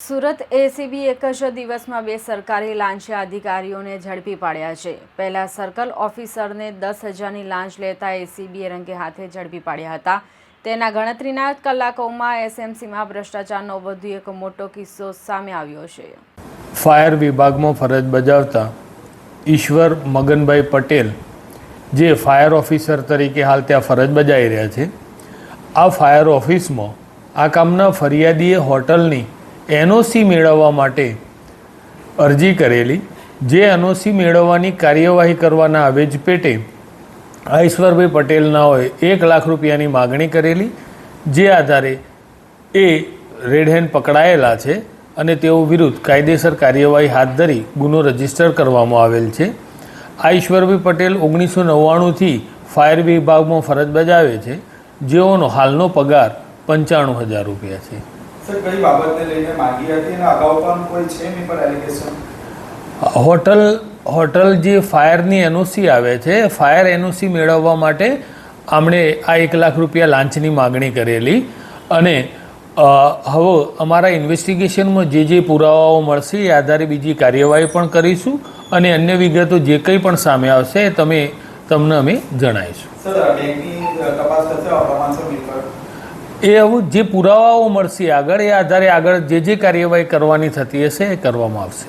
Surat ACB એક જ દિવસમાં 2 સરકારી લાંચિયા અધિકારીઓને ઝડપી પાડ્યા છે। પહેલા સર્કલ ઓફિસરને 10,000ની લાંચ લેતા એસીબીએ રંગે હાથે ઝડપી પાડ્યા હતા। તેના ગણતરીના કલાકોમાં એસએમસીમાં ભ્રષ્ટાચારનો વધુ એક મોટો કિસ્સો સામે આવ્યો છે। ફાયર વિભાગમાં ફરજ બજાવતા ઈશ્વર મગનભાઈ પટેલ જે ફાયર ઓફિસર તરીકે હાલ ત્યાં ફરજ બજાવી રહ્યા છે। આ ફાયર ઓફિસમાં આ કામના ફરિયાદીએ હોટલની એનઓસી મેળવવા માટે અરજી કરેલી, જે એનઓસી મેળવવાની કાર્યવાહી કરવાના આવેજ પેટે આ ઈશ્વરભાઈ પટેલનાઓએ 1 લાખ રૂપિયાની માગણી કરેલી, જે આધારે એ રેડ હેન્ડ પકડાયેલા છે અને તેઓ વિરુદ્ધ કાયદેસર કાર્યવાહી હાથ ધરી ગુનો રજીસ્ટર કરવામાં આવેલ છે। આ ઈશ્વરભાઈ પટેલ 1999થી ફાયર વિભાગમાં ફરજ બજાવે છે, જેઓનો હાલનો પગાર 95,000 રૂપિયા છે। સર, કઈ બાબતને લઈને માંગી હતી અને અગાઉ પણ કોઈ છે એની પર એલિગેશન? હોટલ જે ફાયરની એનઓસી આવે છે, ફાયર એનઓસી મેળવવા માટે આમણે આ 1 લાખ રૂપિયા લાંચની માગણી કરેલી અને હવે અમારા ઇન્વેસ્ટિગેશનમાં જે પુરાવાઓ મળશે એ આધારે બીજી કાર્યવાહી પણ કરીશું અને અન્ય વિગતો જે કંઈ પણ સામે આવશે તમને અમે જણાવીશું। સર, બેંકની તપાસ થશે પ્રમાણસર મિલકત એ હવે જે પુરાવાઓ મળશે આગળ એ આધારે આગળ જે કાર્યવાહી કરવાની થતી હશે એ કરવામાં આવશે।